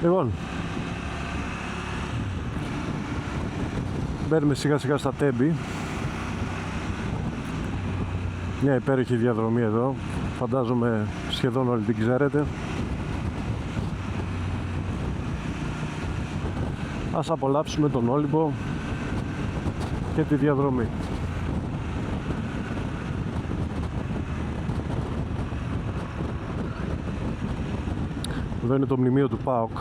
Λοιπόν, μπαίνουμε σιγά σιγά στα Τέμπη. Μια υπέροχη διαδρομή εδώ. Φαντάζομαι σχεδόν όλοι την ξέρετε. Ας απολαύσουμε τον Όλυμπο και τη διαδρομή. Εδώ είναι το μνημείο του ΠΑΟΚ.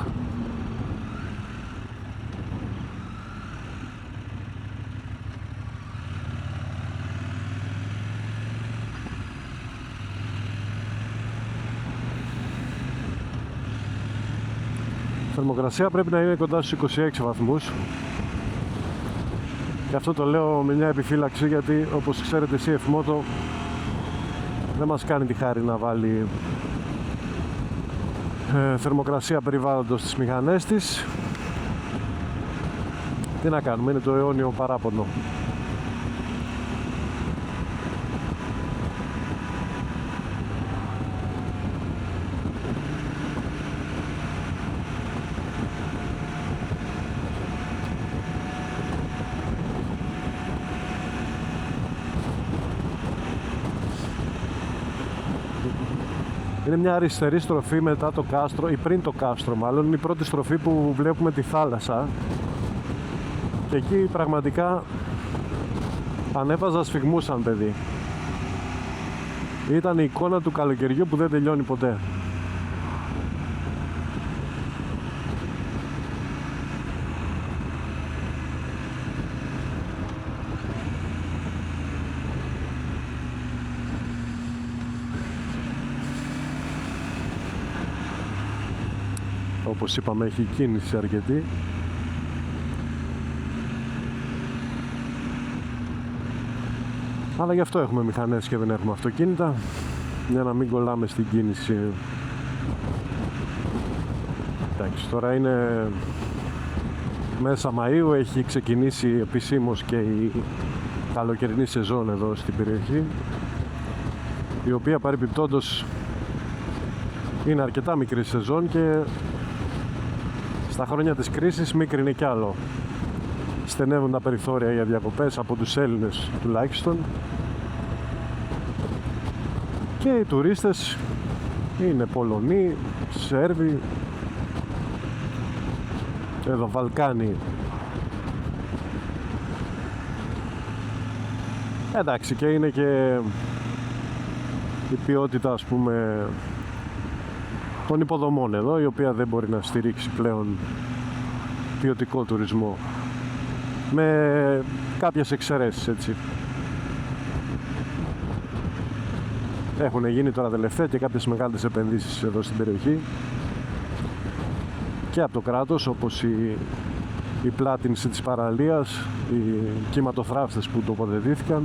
Η θερμοκρασία πρέπει να είναι κοντά στους 26 βαθμούς. Και αυτό το λέω με μια επιφύλαξη, γιατί όπως ξέρετε η CF Moto δεν μας κάνει τη χάρη να βάλει θερμοκρασία περιβάλλοντος στις μηχανές της. Τι να κάνουμε, είναι το αιώνιο παράπονο. Είναι μια αριστερή στροφή μετά το κάστρο, ή πριν το κάστρο μάλλον. Είναι η πρώτη στροφή που βλέπουμε τη θάλασσα. Και εκεί πραγματικά ανέβαζα σφιγμούς σαν παιδί. Ήταν η εικόνα του καλοκαιριού που δεν τελειώνει ποτέ. Όπως είπαμε, έχει κίνηση αρκετή. Αλλά γι' αυτό έχουμε μηχανές και δεν έχουμε αυτοκίνητα, για να μην κολλάμε στην κίνηση. Εντάξει, τώρα είναι μέσα Μαΐου, έχει ξεκινήσει επισήμως και η καλοκαιρινή σεζόν εδώ στην περιοχή, η οποία παρεπιπτόντως είναι αρκετά μικρή σεζόν και στα χρόνια της κρίσης μίκρινε κι άλλο. Στενεύουν τα περιθώρια για διακοπές από τους Έλληνες τουλάχιστον, και οι τουρίστες είναι Πολωνοί, Σέρβοι, εδώ Βαλκάνοι. Εντάξει, και είναι και η ποιότητα, ας πούμε, των υποδομών εδώ, η οποία δεν μπορεί να στηρίξει πλέον ποιοτικό τουρισμό, με κάποιες εξαιρέσεις, έτσι. Έχουν γίνει τώρα τελευταία και κάποιες μεγάλες επενδύσεις εδώ στην περιοχή και από το κράτος, όπως η πλάτινση της παραλίας, οι κυματοθράφτες που τοποθετήθηκαν.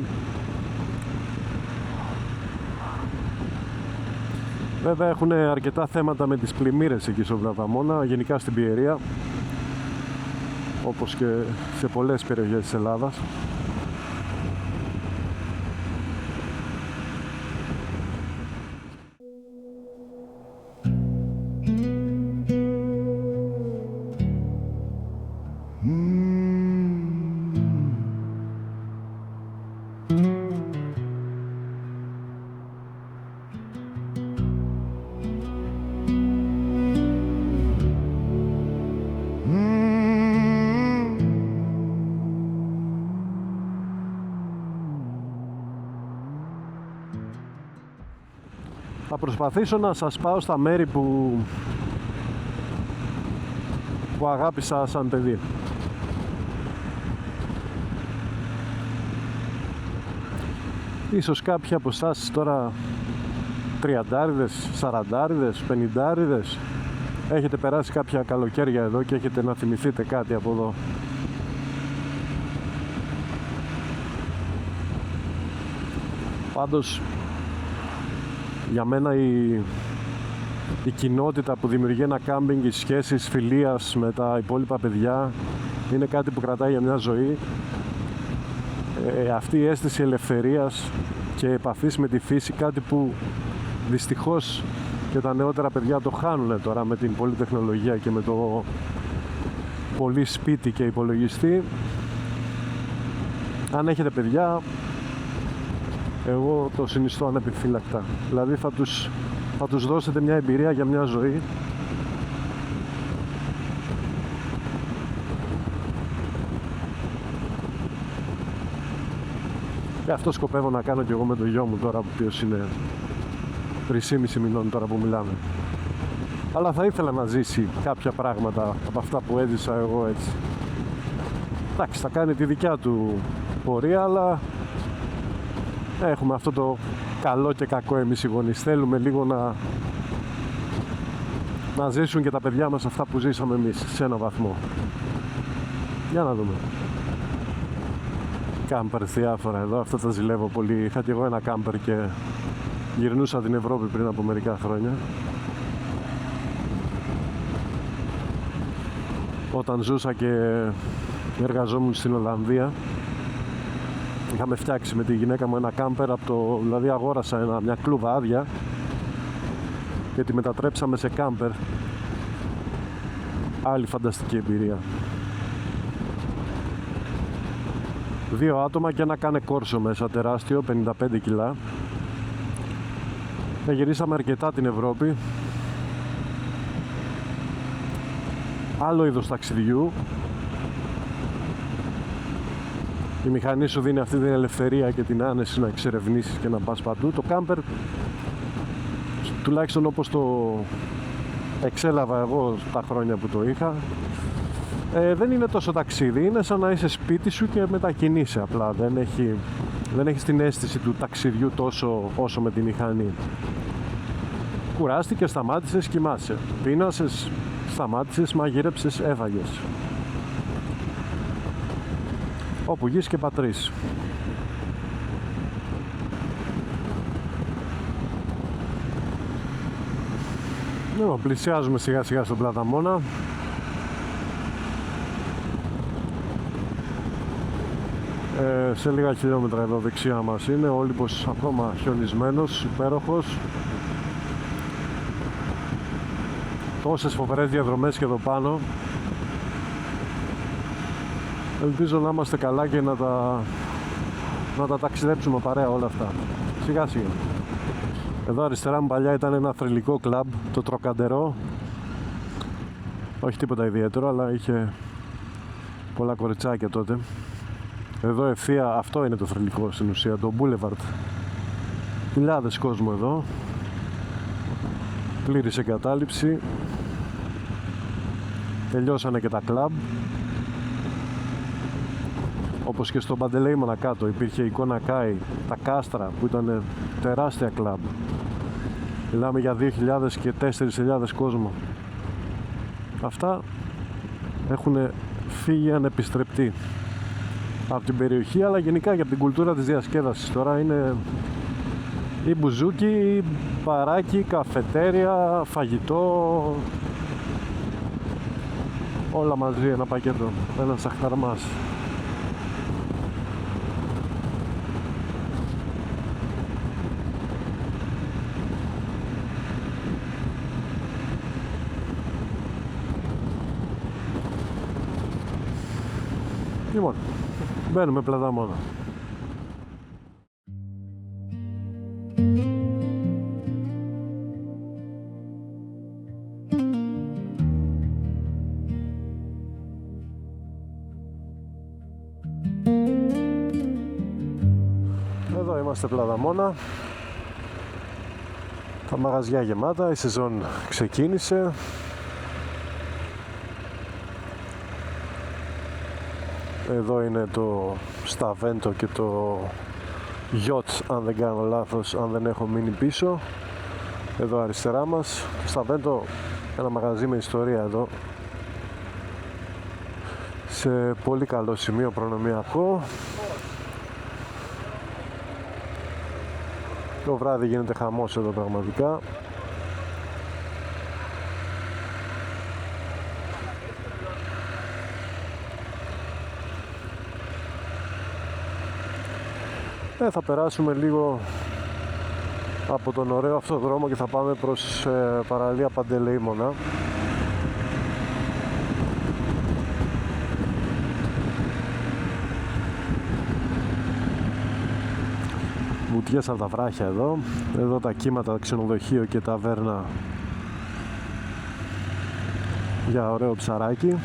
Βέβαια έχουν αρκετά θέματα με τις πλημμύρες εκεί στον Βραβαμόνα, γενικά στην Πιερία, όπως και σε πολλές περιοχές της Ελλάδας. Θα προσπαθήσω να σας πάω στα μέρη που αγάπησα σαν παιδί. Ίσως κάποιοι από εσάς τώρα 30'άδες, 40'άδες, 50'άδες έχετε περάσει κάποια καλοκαίρια εδώ και έχετε να θυμηθείτε κάτι από εδώ. Πάντως για μένα η κοινότητα που δημιουργεί ένα κάμπινγκ, οι σχέσεις φιλίας με τα υπόλοιπα παιδιά, είναι κάτι που κρατάει για μια ζωή. Αυτή η αίσθηση ελευθερίας και επαφής με τη φύση, κάτι που δυστυχώς και τα νεότερα παιδιά το χάνουν τώρα με την πολλή τεχνολογία και με το πολύ σπίτι και υπολογιστή. Αν έχετε παιδιά, εγώ το συνιστώ ανεπιφύλακτα. Δηλαδή θα τους δώσετε μια εμπειρία για μια ζωή. Και αυτό σκοπεύω να κάνω και εγώ με το γιο μου τώρα, που οποίος είναι 3,5 μηνών τώρα που μιλάμε. Αλλά θα ήθελα να ζήσει κάποια πράγματα από αυτά που έζησα εγώ έτσι. Εντάξει, θα κάνει τη δικιά του πορεία, αλλά έχουμε αυτό το καλό και κακό εμείς οι γονείς. Θέλουμε λίγο να ζήσουν και τα παιδιά μας αυτά που ζήσαμε εμείς, σε έναν βαθμό. Για να δούμε. Κάμπερ διάφορα εδώ, αυτά τα ζηλεύω πολύ. Είχα και εγώ ένα κάμπερ και γυρνούσα την Ευρώπη πριν από μερικά χρόνια. Όταν ζούσα και εργαζόμουν στην Ολλανδία, είχαμε φτιάξει με τη γυναίκα μου ένα κάμπερ δηλαδή αγόρασα μια κλούβα άδεια και τη μετατρέψαμε σε κάμπερ. Άλλη φανταστική εμπειρία. 2 άτομα και ένα κάνε κόρσο μέσα, τεράστιο, 55 κιλά. Γυρίσαμε αρκετά την Ευρώπη. Άλλο είδος ταξιδιού. Η μηχανή σου δίνει αυτή την ελευθερία και την άνεση να εξερευνήσεις και να πας παντού. Το κάμπερ, τουλάχιστον όπως το εξέλαβα εγώ τα χρόνια που το είχα, δεν είναι τόσο ταξίδι. Είναι σαν να είσαι σπίτι σου και μετακινείσαι απλά. Δεν έχεις την αίσθηση του ταξιδιού τόσο όσο με τη μηχανή. Κουράστηκες, σταμάτησες, κοιμάσαι. Πείνασες, σταμάτησες, μαγείρεψες, έφαγες. Όπου γης και πατρίς. Λοιπόν, πλησιάζουμε σιγά σιγά στον Πλαταμόνα. Σε λίγα χιλιόμετρα εδώ δεξιά μας είναι ο Όλυμπος, ακόμα χιονισμένος, υπέροχος. Τόσες φοβερές διαδρομές και εδώ πάνω. Ελπίζω να είμαστε καλά και να τα ταξιδέψουμε παρέα όλα αυτά. Σιγά σιγά. Εδώ αριστερά μου παλιά ήταν ένα θρυλικό κλαμπ, το Τροκαντερό. Όχι τίποτα ιδιαίτερο, αλλά είχε πολλά κοριτσάκια τότε. Εδώ ευθεία, αυτό είναι το θρυλικό στην ουσία, το Boulevard. Χιλιάδες κόσμο εδώ. Πλήρης εγκατάλειψη. Τελειώσανε και τα κλαμπ. Όπως και στο Παντελεήμονα κάτω υπήρχε η εικόνα Κάι, τα κάστρα που ήταν τεράστια κλαμπ. Μιλάμε για 2.000 και 4.000 κόσμο. Αυτά έχουν φύγει ανεπιστρεπτοί από την περιοχή, αλλά γενικά και από την κουλτούρα της διασκέδασης. Τώρα είναι ή μπουζούκι, ή μπαράκι, καφετέρια, φαγητό, όλα μαζί ένα πακέτο, ένας αχταρμάς. Λοιπόν, μπαίνουμε Πλαταμόνα. Εδώ είμαστε Πλαταμόνα. Τα μαγαζιά γεμάτα, η σεζόν ξεκίνησε. Εδώ είναι το Σταβέντο και το Yacht, αν δεν κάνω λάθος, αν δεν έχω μείνει πίσω. Εδώ αριστερά μας. Σταβέντο, ένα μαγαζί με ιστορία εδώ. Σε πολύ καλό σημείο προνομιακό. Το βράδυ γίνεται χαμός εδώ πραγματικά. Θα περάσουμε λίγο από τον ωραίο αυτό δρόμο και θα πάμε προς παραλία Παντελεήμωνα. Βουτιές από τα βράχια εδώ. Εδώ τα κύματα, ξενοδοχείο και ταβέρνα για ωραίο ψαράκι.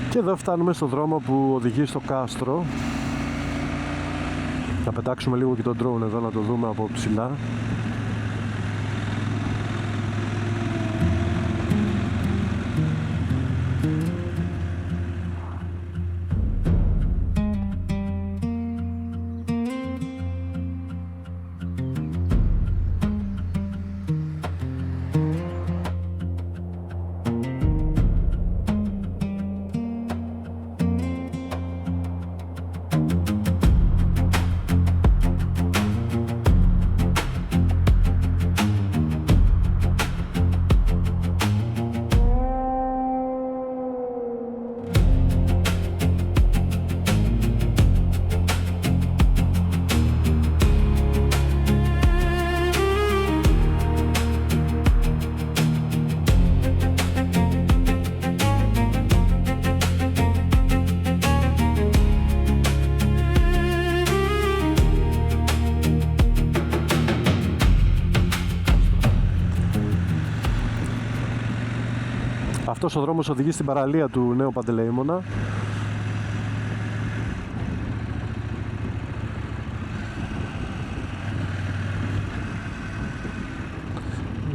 Και εδώ φτάνουμε στο δρόμο που οδηγεί στο κάστρο. Θα πετάξουμε λίγο και τον drone εδώ να το δούμε από ψηλά. Αυτός ο δρόμος οδηγεί στην παραλία του Νέου Παντελεήμωνα.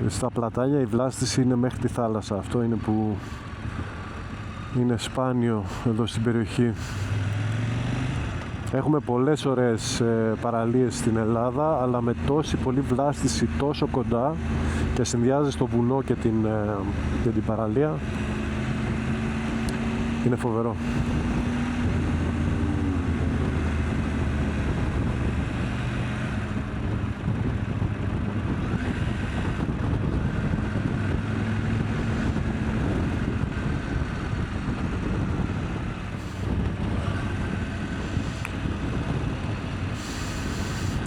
Στα πλατάνια η βλάστηση είναι μέχρι τη θάλασσα. Αυτό είναι που είναι σπάνιο εδώ στην περιοχή. Έχουμε πολλές ωραίες παραλίες στην Ελλάδα, αλλά με τόση πολλή βλάστηση τόσο κοντά και συνδυάζει στο βουνό και την παραλία, είναι φοβερό.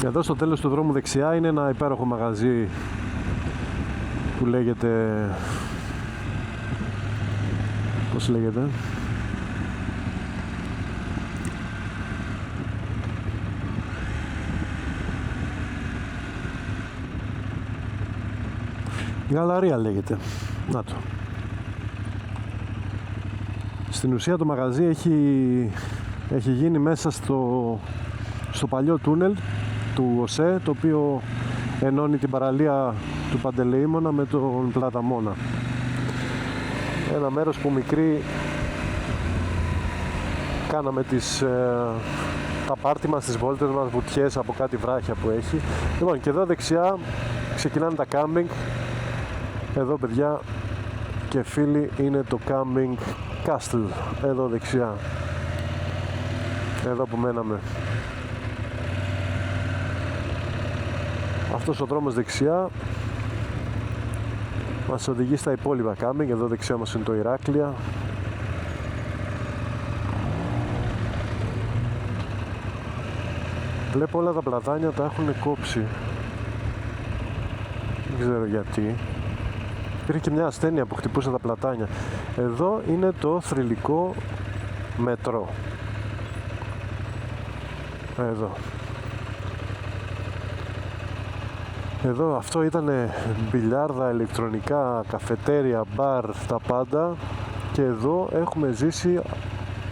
Εδώ στο τέλος του δρόμου δεξιά είναι ένα υπέροχο μαγαζί που λέγεται, πώς λέγεται, Γαλαρία λέγεται. Να το. Στην ουσία το μαγαζί έχει γίνει μέσα στο παλιό τούνελ του ΟΣΕ, το οποίο ενώνει την παραλία του Παντελεήμωνα με τον Πλαταμόνα. Ένα μέρος που μικρή κάναμε τα πάρτι μας, τις βόλτες μας, βουτιές από κάτι βράχια που έχει. Λοιπόν, και εδώ δεξιά ξεκινάνε τα κάμπινγκ. Εδώ, παιδιά και φίλοι, είναι το κάμπινγκ Castle, εδώ δεξιά, εδώ που μέναμε. Αυτός ο δρόμος δεξιά μας οδηγεί στα υπόλοιπα κάμπινγκ. Εδώ δεξιά μας είναι το Ηράκλεια. Βλέπω όλα τα πλατάνια τα έχουν κόψει. Δεν ξέρω γιατί. Υπήρχε και μια ασθένεια που χτυπούσε τα πλατάνια. Εδώ είναι το θρυλικό μετρό. Εδώ. Εδώ αυτό ήταν μπιλιάρδα, ηλεκτρονικά, καφετέρια, μπαρ, τα πάντα. Και εδώ έχουμε ζήσει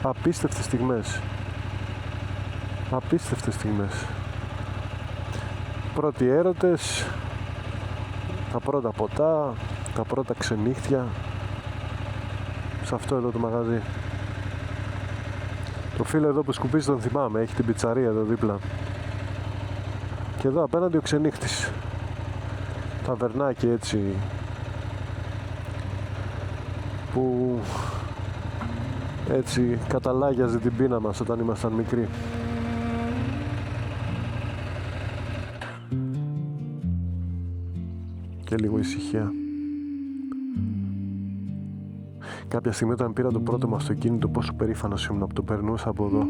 απίστευτες στιγμές. Απίστευτες στιγμές. Πρώτοι έρωτες, τα πρώτα ποτά, τα πρώτα ξενύχτια σε αυτό εδώ το μαγαζί. Το φίλο εδώ που σκουπίζει τον θυμάμαι, έχει την πιτσαρία εδώ δίπλα. Και εδώ απέναντι ο ξενύχτης. Ταβερνάκι έτσι που έτσι καταλάγιαζε την πείνα μας όταν ήμασταν μικροί. Και λίγο ησυχία. Κάποια στιγμή όταν πήρα το πρώτο μου αυτοκίνητο, πόσο περήφανος ήμουν που το περνούσα από εδώ.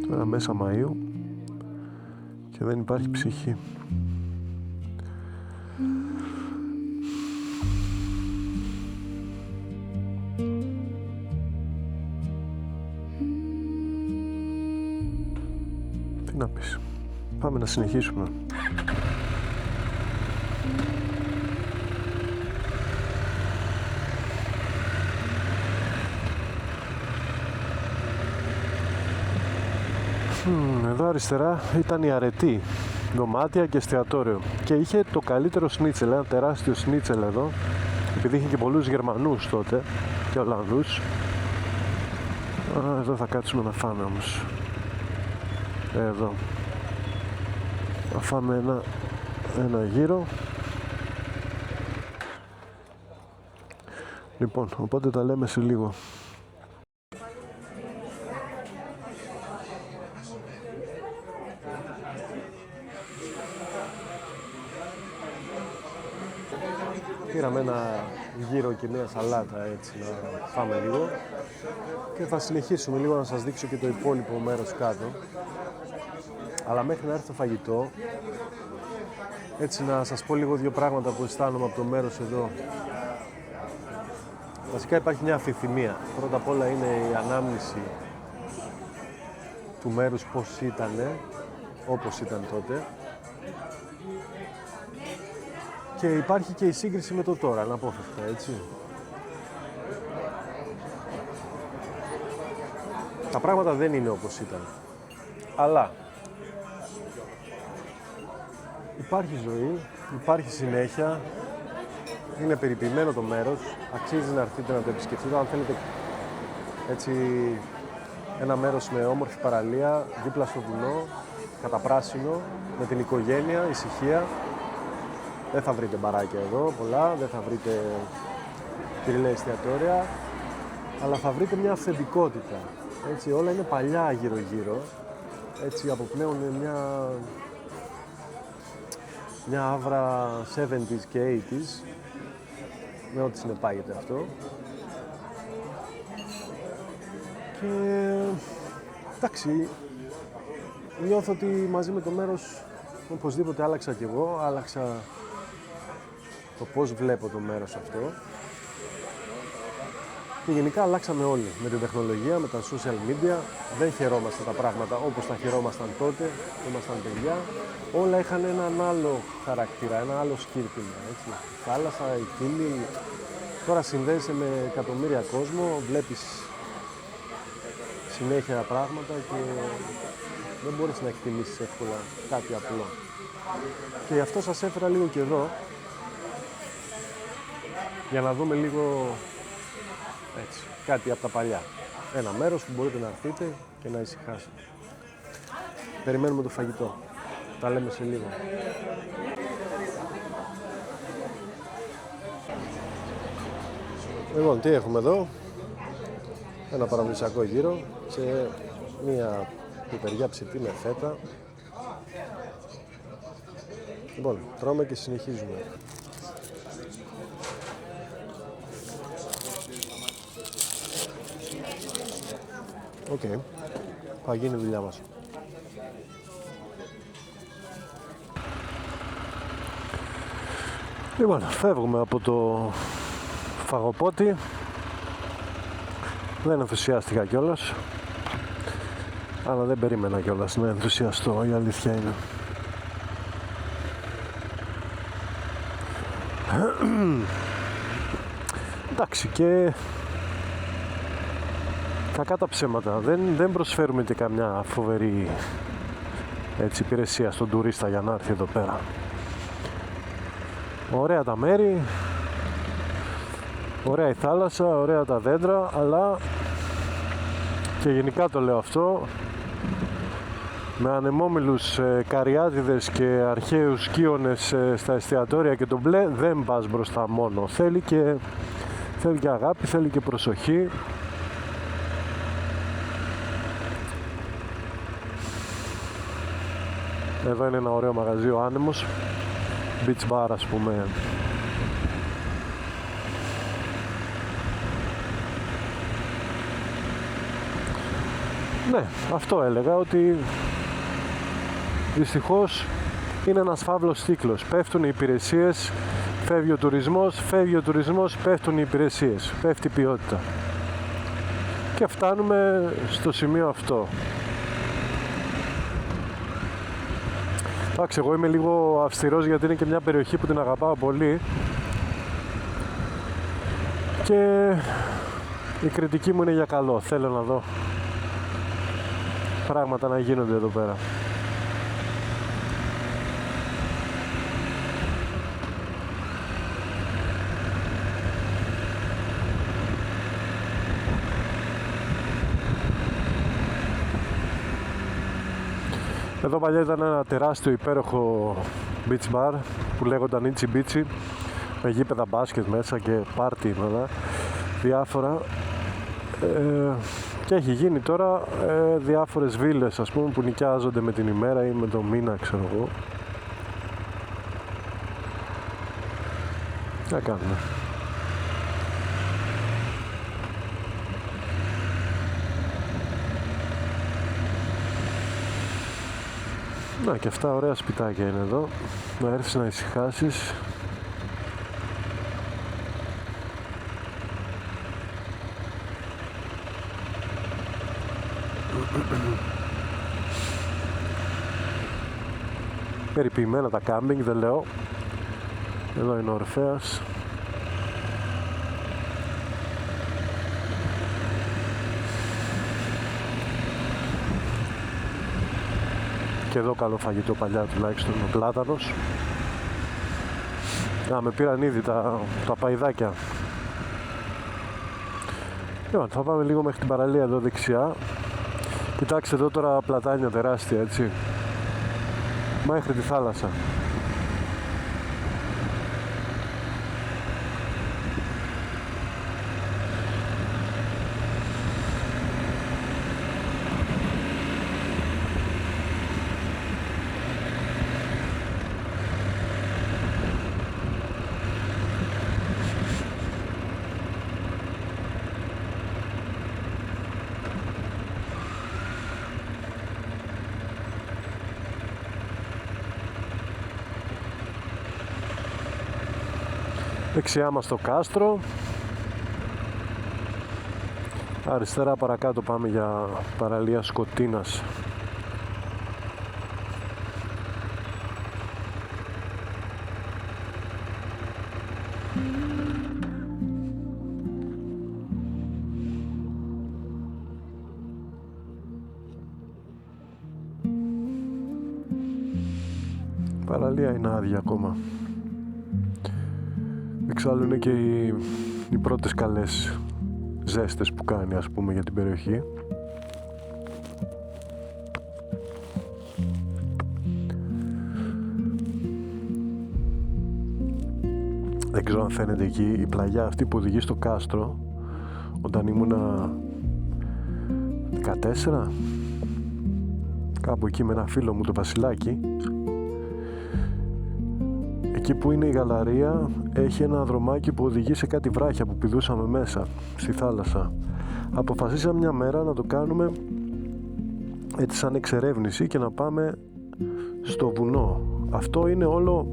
Τώρα μέσα Μαΐου και δεν υπάρχει ψυχή. Τι να πεις. Πάμε να συνεχίσουμε. Εδώ αριστερά ήταν η Αρετή, δωμάτια και εστιατόριο. Και είχε το καλύτερο σνίτσελ, ένα τεράστιο σνίτσελ εδώ, επειδή είχε και πολλούς Γερμανούς τότε και Ολλανδούς. Εδώ θα κάτσουμε να φάμε όμως. Εδώ. Θα φάμε ένα γύρο. Λοιπόν, οπότε τα λέμε σε λίγο. Πήραμε ένα γύρο και μια σαλάτα έτσι να φάμε λίγο και θα συνεχίσουμε λίγο να σας δείξω και το υπόλοιπο μέρος κάτω. Αλλά μέχρι να έρθει το φαγητό, έτσι να σας πω λίγο δύο πράγματα που αισθάνομαι από το μέρος εδώ. Βασικά υπάρχει μια αμφιθυμία. Πρώτα απ' όλα είναι η ανάμνηση του μέρους πώς ήτανε, όπως ήταν τότε. Και υπάρχει και η σύγκριση με το τώρα, αναπόφευκτα, έτσι. Τα πράγματα δεν είναι όπως ήταν. Αλλά υπάρχει ζωή, υπάρχει συνέχεια, είναι περιποιημένο το μέρος, αξίζει να έρθετε να το επισκεφτείτε. Αν θέλετε έτσι ένα μέρος με όμορφη παραλία, δίπλα στο βουνό, καταπράσινο, με την οικογένεια, ησυχία. Δεν θα βρείτε μπαράκια εδώ, πολλά, δεν θα βρείτε κυριλαία εστιατόρια, αλλά θα βρείτε μια αυθεντικότητα. Έτσι, όλα είναι παλιά γύρω-γύρω, έτσι αποπνέουν μια άβρα 70s και 80s, με ό,τι συνεπάγεται αυτό. Και εντάξει, νιώθω ότι μαζί με το μέρος οπωσδήποτε άλλαξα κι εγώ, άλλαξα το πώς βλέπω το μέρος αυτό. Και γενικά αλλάξαμε όλοι με την τεχνολογία, με τα social media. Δεν χαιρόμαστε τα πράγματα όπως τα χαιρόμασταν τότε, ήμασταν παιδιά. Όλα είχαν έναν άλλο χαρακτήρα, ένα άλλο σκύρπινο. Έτσι. Η θάλασσα, η φίλη. Τώρα συνδέεσαι με εκατομμύρια κόσμο, βλέπεις συνέχεια πράγματα και δεν μπορείς να εκτιμήσεις εύκολα κάτι απλό. Και γι' αυτό σας έφερα λίγο και εδώ, για να δούμε λίγο έτσι, κάτι από τα παλιά. Ένα μέρος που μπορείτε να έρθετε και να ησυχάσετε. Περιμένουμε το φαγητό. Τα λέμε σε λίγο. Λοιπόν, τι έχουμε εδώ? Ένα παραδοσιακό γύρο σε μια πιπεριά ψητή με φέτα. Λοιπόν, τρώμε και συνεχίζουμε. Οκ, θα γίνει η δουλειά μας. Λοιπόν, φεύγουμε από το φαγοπότι. Δεν ενθουσιάστηκα κιόλας, αλλά δεν περίμενα κιόλας να ενθουσιαστώ, η αλήθεια είναι. Εντάξει, και κακά τα ψέματα, δεν προσφέρουμε και καμιά φοβερή έτσι, υπηρεσία στον τουρίστα για να έρθει εδώ πέρα. Ωραία τα μέρη, ωραία η θάλασσα, ωραία τα δέντρα, αλλά και γενικά το λέω αυτό, με ανεμόμυλους καριάτιδες και αρχαίους σκίονες στα εστιατόρια και το μπλε δεν πας μπροστά μόνο. Θέλει και αγάπη, θέλει και προσοχή. Εδώ είναι ένα ωραίο μαγαζί, ο Άνεμος, beach bar ας πούμε. Ναι, αυτό έλεγα, ότι δυστυχώς είναι ένας φαύλος κύκλος. Πέφτουν οι υπηρεσίες, φεύγει ο τουρισμός, πέφτουν οι υπηρεσίες, πέφτει η ποιότητα. Και φτάνουμε στο σημείο αυτό. Εντάξει, εγώ είμαι λίγο αυστηρός γιατί είναι και μια περιοχή που την αγαπάω πολύ και η κριτική μου είναι για καλό. Θέλω να δω πράγματα να γίνονται εδώ πέρα. Εδώ παλιά ήταν ένα τεράστιο υπέροχο beach bar που λέγονταν Itsy Bitsy, με γήπεδα μπάσκετ μέσα και πάρτι διάφορα, και έχει γίνει τώρα διάφορες βίλες ας πούμε που νοικιάζονται με την ημέρα ή με το μήνα, ξέρω εγώ. Τι να κάνουμε. Να, και αυτά ωραία σπιτάκια είναι εδώ, να έρθεις να ησυχάσεις. Περιποιημένα τα κάμπινγκ, δεν λέω. Εδώ είναι ο Ορφέας. Και εδώ καλό φαγητό παλιά τουλάχιστον, ο πλάτανος. Με πήραν ήδη τα παϊδάκια. Λοιπόν, θα πάμε λίγο μέχρι την παραλία εδώ δεξιά. Κοιτάξτε εδώ τώρα πλατάνια τεράστια, έτσι. Μέχρι τη θάλασσα. Δεξιά μας το κάστρο, αριστερά παρακάτω πάμε για παραλία Σκοτίνας. Παραλία είναι άδεια ακόμα. Εξάλλου είναι και οι πρώτες καλές ζέστες που κάνει ας πούμε για την περιοχή. Δεν ξέρω αν φαίνεται εκεί η πλαγιά αυτή που οδηγεί στο κάστρο. Όταν ήμουνα 14, κάπου εκεί με ένα φίλο μου, το Βασιλάκι, εκεί που είναι η γαλαρία έχει ένα δρομάκι που οδηγεί σε κάτι βράχια που πηδούσαμε μέσα στη θάλασσα. Αποφασίσαμε μια μέρα να το κάνουμε έτσι σαν εξερεύνηση και να πάμε στο βουνό. Αυτό είναι όλο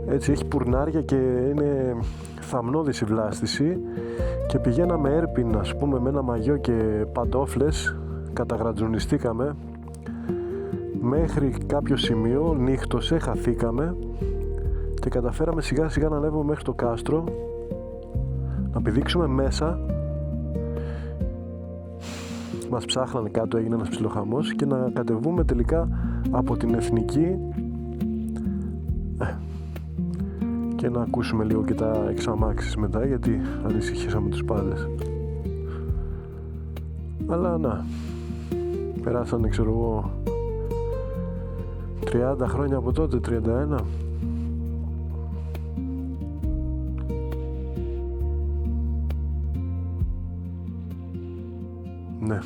έτσι, έχει πουρνάρια και είναι θαμνώδης η βλάστηση και πηγαίναμε έρπιν ας πούμε με ένα μαγιό και παντόφλες, καταγρατζουνιστήκαμε μέχρι κάποιο σημείο, νύχτωσε, χαθήκαμε και καταφέραμε σιγά σιγά να ανέβουμε μέχρι το κάστρο, να πηδήξουμε μέσα μας ψάχνανε κάτω, έγινε ένας ψιλοχαμός, και να κατεβούμε τελικά από την Εθνική και να ακούσουμε λίγο και τα εξαμάξεις μετά, γιατί ανησυχήσαμε τους πάντες. Αλλά να, περάσανε, ξέρω εγώ, 30 χρόνια από τότε, 31. Ναι.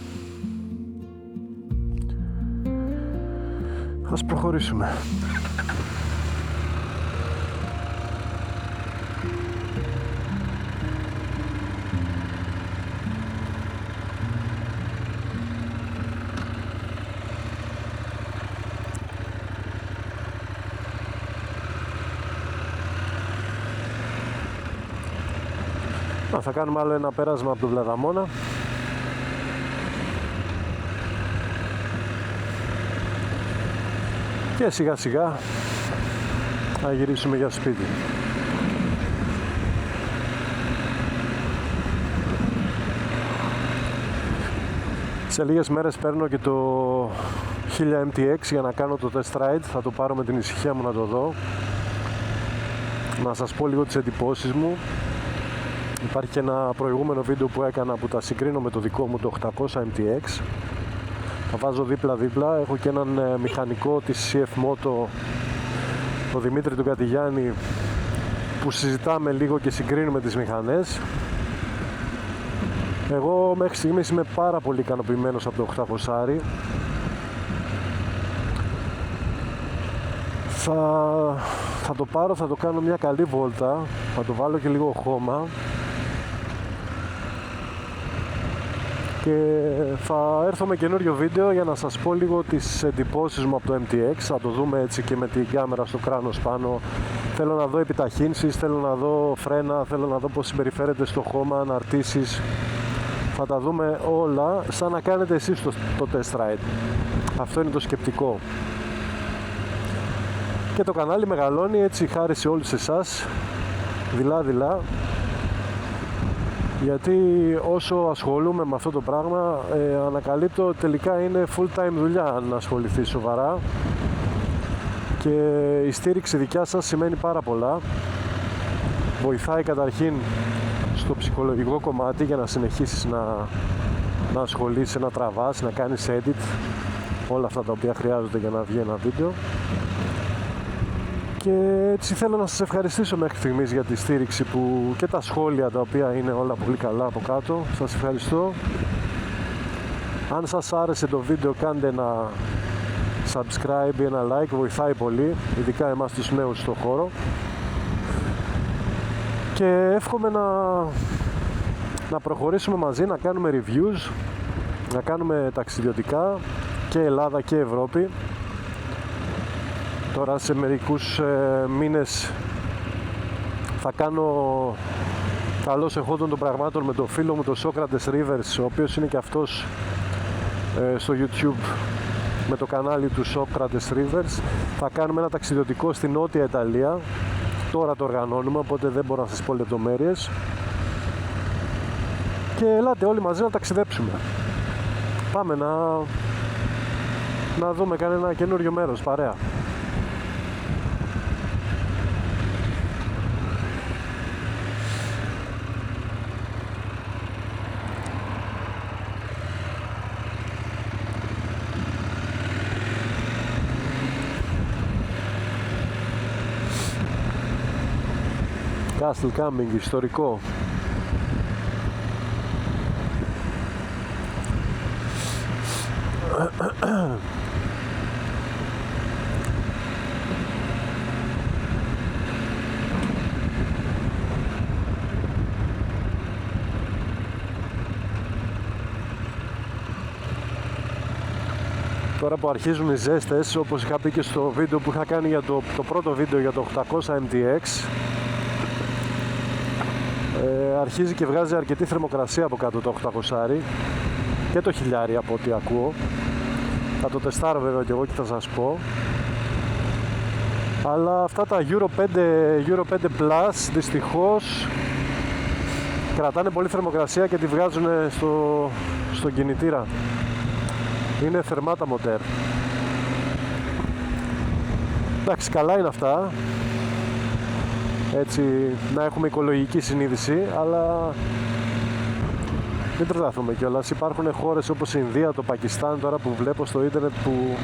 Ας προχωρήσουμε. Θα κάνουμε άλλο ένα πέρασμα από τον Πλαταμόνα. Και σιγά σιγά θα γυρίσουμε για σπίτι. Σε λίγες μέρες παίρνω και το 1000 MTX για να κάνω το test ride. Θα το πάρω με την ησυχία μου να το δω. Να σας πω λίγο τις εντυπώσεις μου. Υπάρχει και ένα προηγούμενο βίντεο που έκανα που τα συγκρίνω με το δικό μου, το 800 MTX. Τα βάζω δίπλα-δίπλα. Έχω και έναν μηχανικό της CF Moto, το Δημήτρη του Κατηγιάννη, που συζητάμε λίγο και συγκρίνουμε τις μηχανές. Εγώ μέχρι στιγμής είμαι πάρα πολύ ικανοποιημένος από το 800. Θα το πάρω, θα το κάνω μια καλή βόλτα, θα το βάλω και λίγο χώμα και θα έρθω με καινούριο βίντεο για να σας πω λίγο τις εντυπώσεις μου από το MTX. Θα το δούμε έτσι και με την κάμερα στο κράνος πάνω. Θέλω να δω επιταχύνσεις, θέλω να δω φρένα, θέλω να δω πώς συμπεριφέρεται στο χώμα, αναρτήσεις. Θα τα δούμε όλα σαν να κάνετε εσείς το test ride. Αυτό είναι το σκεπτικό. Και το κανάλι μεγαλώνει, έτσι, χάρη σε όλους εσάς, δειλά-δειλά, γιατί όσο ασχολούμαι με αυτό το πράγμα ανακαλύπτω τελικά είναι full time δουλειά αν ασχοληθεί σοβαρά, και η στήριξη δικιά σας σημαίνει πάρα πολλά. Βοηθάει καταρχήν στο ψυχολογικό κομμάτι για να συνεχίσεις να ασχολείσαι, να τραβάς, να κάνεις edit, όλα αυτά τα οποία χρειάζονται για να βγει ένα βίντεο. Και έτσι θέλω να σας ευχαριστήσω μέχρι στιγμής για τη στήριξη και τα σχόλια, τα οποία είναι όλα πολύ καλά από κάτω. Σας ευχαριστώ. Αν σας άρεσε το βίντεο, κάντε ένα subscribe ή ένα like, βοηθάει πολύ, ειδικά εμάς τους νέους στο χώρο. Και εύχομαι να προχωρήσουμε μαζί, να κάνουμε reviews, να κάνουμε ταξιδιωτικά και Ελλάδα και Ευρώπη. Τώρα σε μερικούς μήνες θα κάνω καλώς εχόντων των πραγμάτων με τον φίλο μου, τον Σόκρατες Rivers, ο οποίος είναι και αυτός στο YouTube με το κανάλι του Σόκρατες Rivers. Θα κάνουμε ένα ταξιδιωτικό στη Νότια Ιταλία. Τώρα το οργανώνουμε, οπότε δεν μπορώ να σας πω λεπτομέρειες. Και ελάτε όλοι μαζί να ταξιδέψουμε. Πάμε να δούμε κανένα καινούριο μέρος, παρέα. Castle Camping, ιστορικό. Τώρα που αρχίζουν οι ζέστες, όπως είχα πει και στο βίντεο που είχα κάνει για το πρώτο βίντεο για το 800 MTX, αρχίζει και βγάζει αρκετή θερμοκρασία από κάτω το 800 και το 1000 από ό,τι ακούω. Θα το τεστάρω βέβαια και εγώ και θα σας πω. Αλλά αυτά τα Euro 5 Plus δυστυχώς κρατάνε πολύ θερμοκρασία και τη βγάζουν στον κινητήρα. Είναι θερμά τα μοτέρ. Εντάξει, καλά είναι αυτά. Έτσι, να έχουμε οικολογική συνείδηση, αλλά μην τρελαθούμε κιόλας. Υπάρχουν χώρες όπως η Ινδία, το Πακιστάν, τώρα που βλέπω στο ίντερνετ, που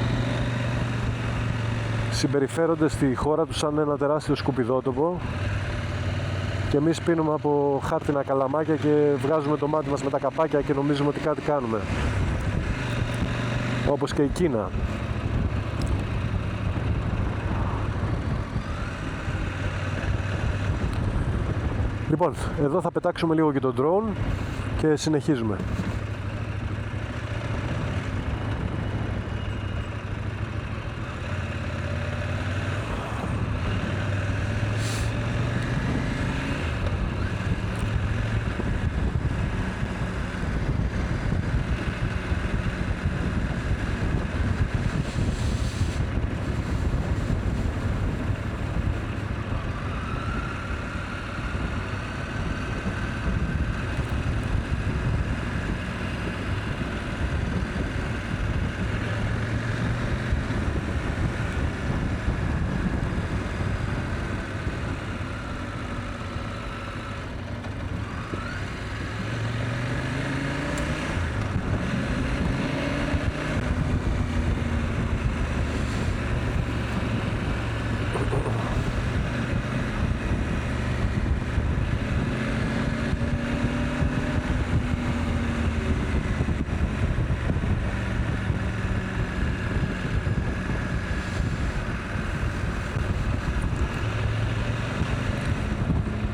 συμπεριφέρονται στη χώρα τους σαν ένα τεράστιο σκουπιδότοπο και εμείς πίνουμε από χάρτινα καλαμάκια και βγάζουμε το μάτι μας με τα καπάκια και νομίζουμε ότι κάτι κάνουμε. Όπως και η Κίνα. Λοιπόν, εδώ θα πετάξουμε λίγο και τον drone και συνεχίζουμε.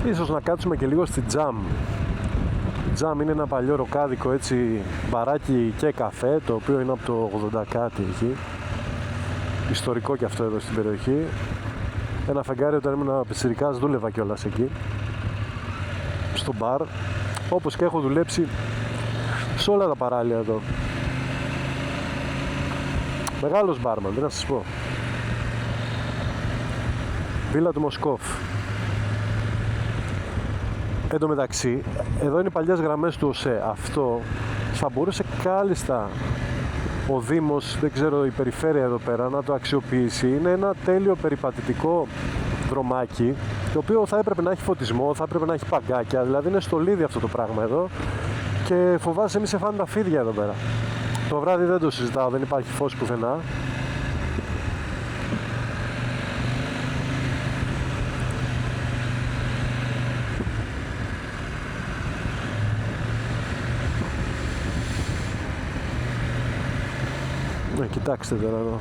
Ίσως να κάτσουμε και λίγο στη Jam. Jam είναι ένα παλιό ροκάδικο έτσι μπαράκι και καφέ, το οποίο είναι από το 80 κάτι εκεί. Ιστορικό και αυτό εδώ στην περιοχή. Ένα φεγγάρι, όταν ήμουν πιτσιρικάς δούλευα κιόλας εκεί, στο μπαρ, όπως και έχω δουλέψει σε όλα τα παράλια εδώ. Μεγάλος μπάρμαν, τι να σας πω. Βίλα του Μοσκόφ. Εν τω μεταξύ, εδώ είναι οι παλιές γραμμές του ΟΣΕ. Αυτό θα μπορούσε κάλλιστα ο Δήμος, δεν ξέρω, η περιφέρεια εδώ πέρα, να το αξιοποιήσει. Είναι ένα τέλειο περιπατητικό δρομάκι, το οποίο θα έπρεπε να έχει φωτισμό, θα έπρεπε να έχει παγκάκια, δηλαδή είναι στολίδι αυτό το πράγμα εδώ. Και φοβάσαι, μη σε φάνε τα φίδια εδώ πέρα. Το βράδυ δεν το συζητάω, δεν υπάρχει φως πουθενά. Κοιτάξτε τώρα εδώ.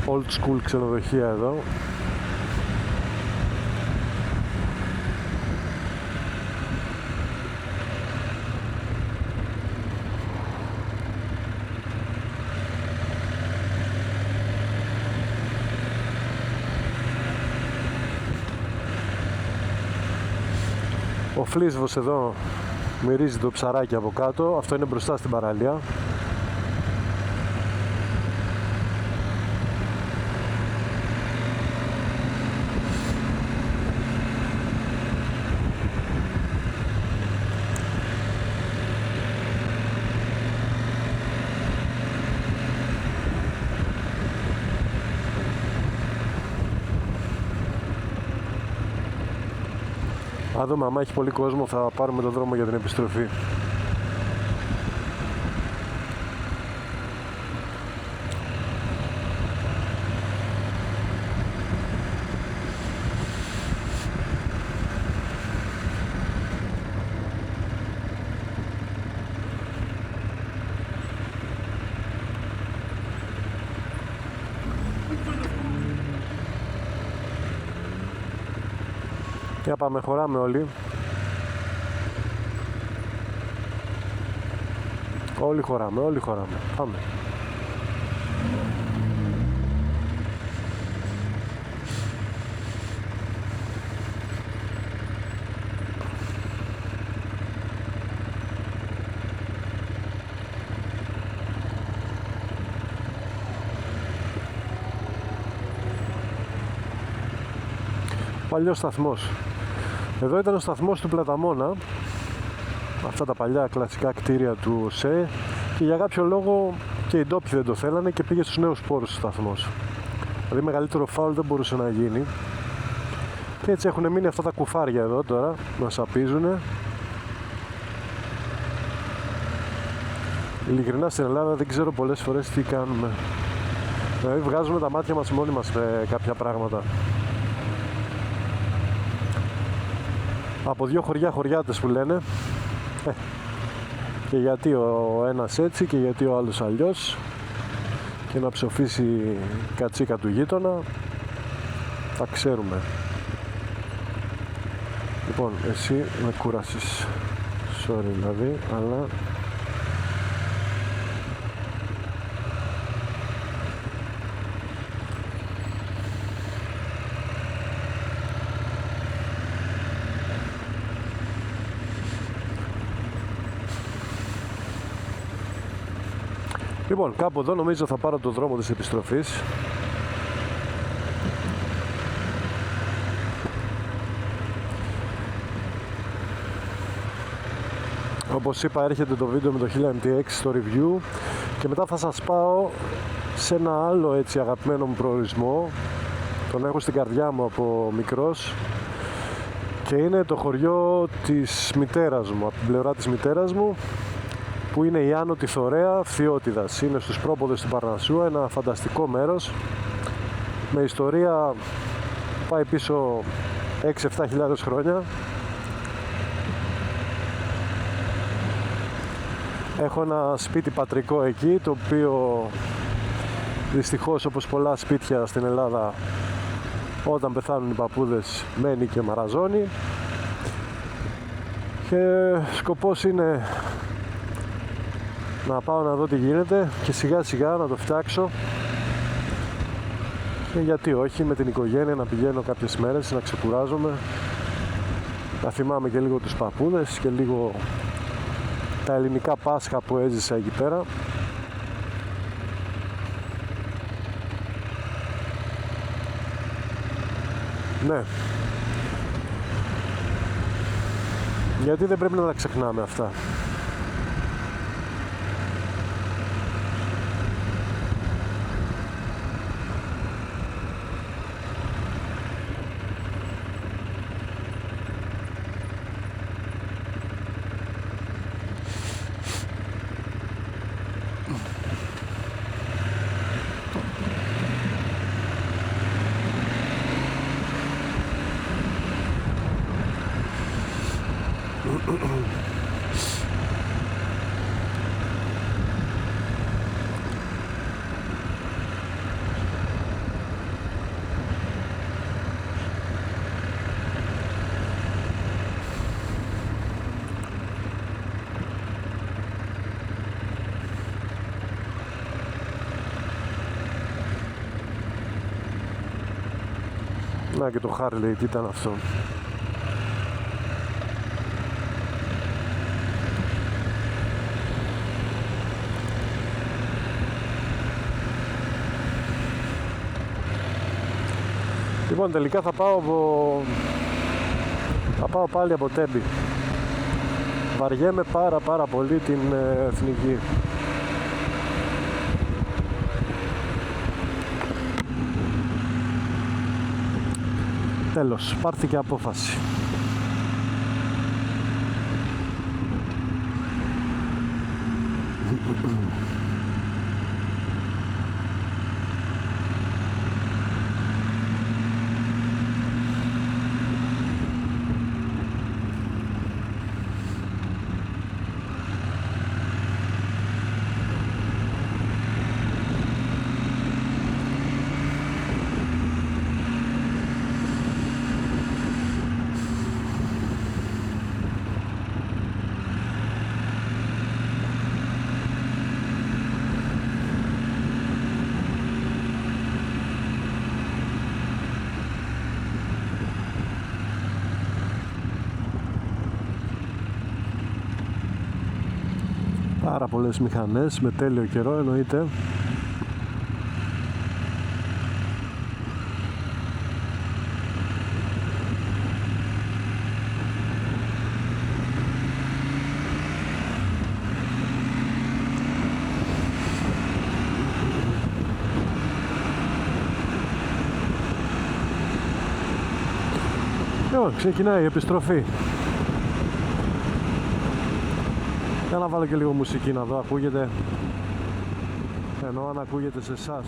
Old school ξενοδοχεία εδώ. Ο φλίσβος εδώ μυρίζει το ψαράκι από κάτω. Αυτό είναι μπροστά στην παραλία. Θα δούμε, άμα έχει πολύ κόσμο θα πάρουμε τον δρόμο για την επιστροφή. Για πάμε, χωράμε όλοι. Όλοι χωράμε, όλοι χωράμε. Πάμε. παλιός σταθμός. Εδώ ήταν ο σταθμός του Πλαταμόνα, αυτά τα παλιά κλασικά κτίρια του ΟΣΕ, και για κάποιο λόγο και οι ντόπιοι δεν το θέλανε και πήγε στους νέους πόρους ο σταθμός. Δηλαδή μεγαλύτερο φάουλ δεν μπορούσε να γίνει. Και έτσι έχουν μείνει αυτά τα κουφάρια εδώ τώρα, μας απίζουνε. Ειλικρινά στην Ελλάδα δεν ξέρω πολλές φορές τι κάνουμε. Δηλαδή βγάζουμε τα μάτια μας μόνοι μας με κάποια πράγματα. Από δύο χωριάτες που λένε. Και γιατί ο ένας έτσι και γιατί ο άλλος αλλιώς. Και να ψοφήσει κατσίκα του γείτονα. Τα ξέρουμε. Λοιπόν, εσύ με κούρασεις. Sorry δηλαδή, αλλά... Λοιπόν, κάπου εδώ νομίζω θα πάρω το δρόμο της επιστροφής. Όπως είπα, έρχεται το βίντεο με το 1000MTX στο review και μετά θα σας πάω σε ένα άλλο έτσι αγαπημένο μου προορισμό. Τον έχω στην καρδιά μου από μικρός και είναι το χωριό της μητέρας μου, από την πλευρά της μητέρας μου, που είναι η Άνω Τιθωρέα Φθιώτιδας. Είναι στους πρόποδες του Παρνασσού, ένα φανταστικό μέρος με ιστορία πάει πίσω 6-7 χιλιάδες χρόνια. Έχω ένα σπίτι πατρικό εκεί, το οποίο δυστυχώς, όπως πολλά σπίτια στην Ελλάδα, όταν πεθάνουν οι παππούδες μένει και μαραζώνει, και σκοπός είναι να πάω να δω τι γίνεται και σιγά σιγά να το φτιάξω, και γιατί όχι με την οικογένεια να πηγαίνω κάποιες μέρες να ξεκουράζομαι, να θυμάμαι και λίγο τους παππούδες και λίγο τα ελληνικά Πάσχα που έζησα εκεί πέρα. Ναι, γιατί δεν πρέπει να τα ξεχνάμε αυτά. Να και το Harley, τι ήταν αυτό. Λοιπόν, τελικά θα πάω πάλι από Τέμπη. Βαριέμαι πάρα πολύ την εθνική. Τέλος, πάρθηκε απόφαση. Πάρα πολλές μηχανές με τέλειο καιρό, εννοείται. Ξεκινάει η επιστροφή. Για να βάλω και λίγο μουσική να δω, ακούγεται. Εννοώ αν ακούγεται σε εσάς.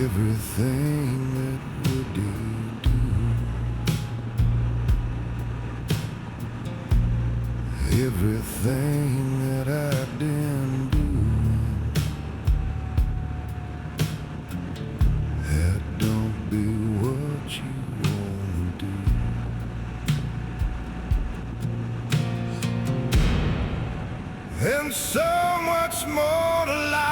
Everything that we do, everything that I didn't do, that don't be what you wanna do. And so much more to life.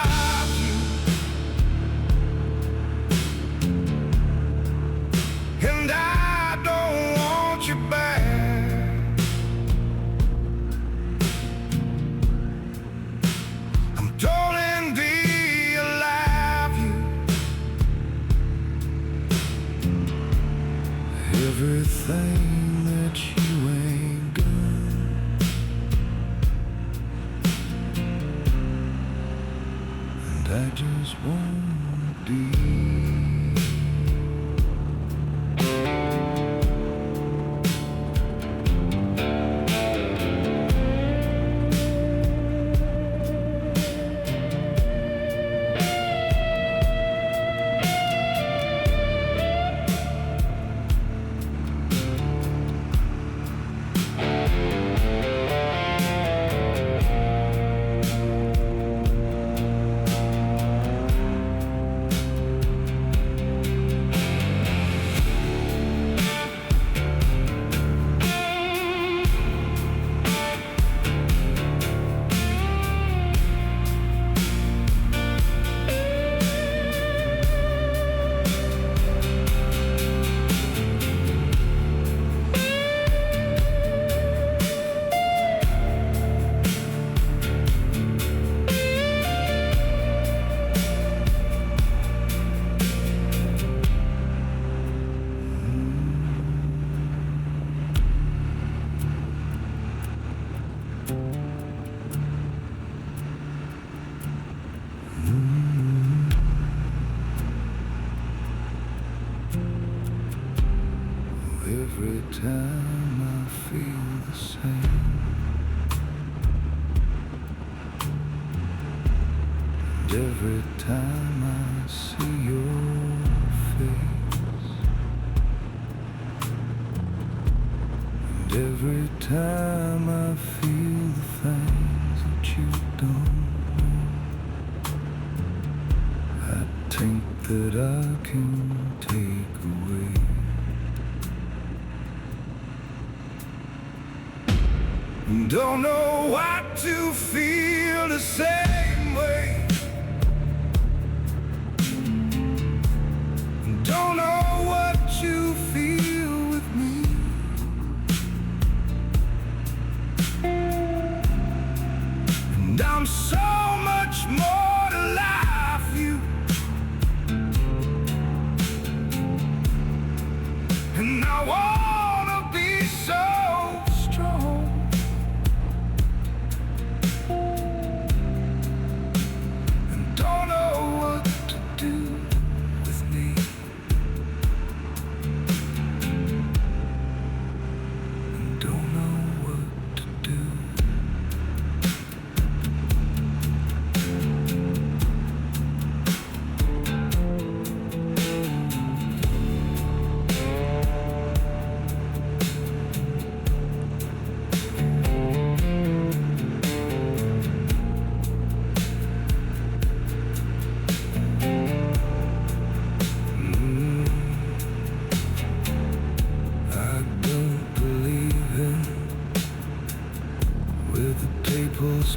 Everything that you ain't got, and I just won't be. Every time I feel the same, and every time I see your face, and every time I feel the things that you don't know, I think that I can take away. Don't know what to feel the same way. Don't know what you feel with me. And I'm so much more to life, you. And I wanna be so strong. Don't know what to do with me. Don't know what to do.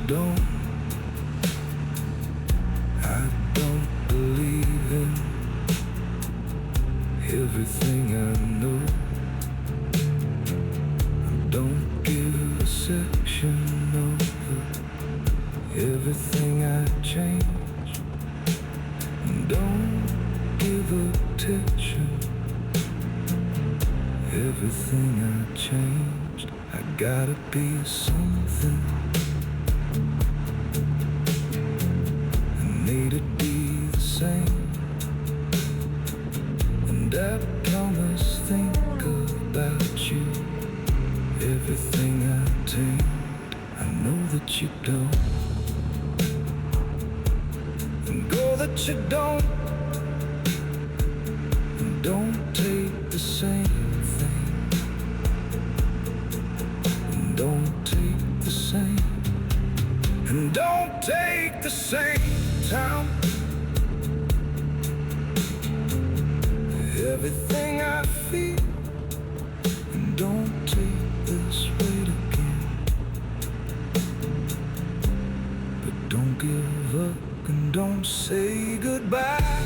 Don't, I don't believe in everything I know. Don't give a section over everything I change. Don't give a everything I changed. I gotta be something. I need to be the same. And I promise think about you. Everything I take, I know that you don't. And go that you don't. And don't take the same thing. And don't take the same. And don't take the same time. Everything I feel. And don't take this weight again. But don't give up and don't say goodbye.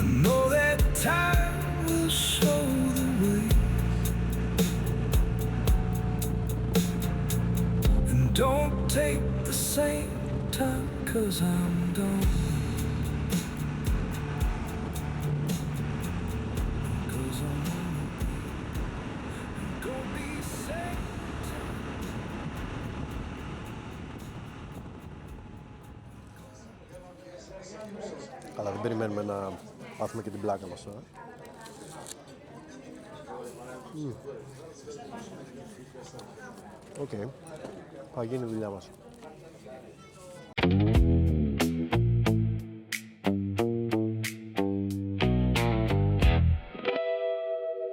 I know that time will show the way. And don't take the same time, 'cause I'm done. Καλά, δεν περιμένουμε να πάθουμε και την πλάκα μας τώρα. Οκ. Θα γίνει η δουλειά μας.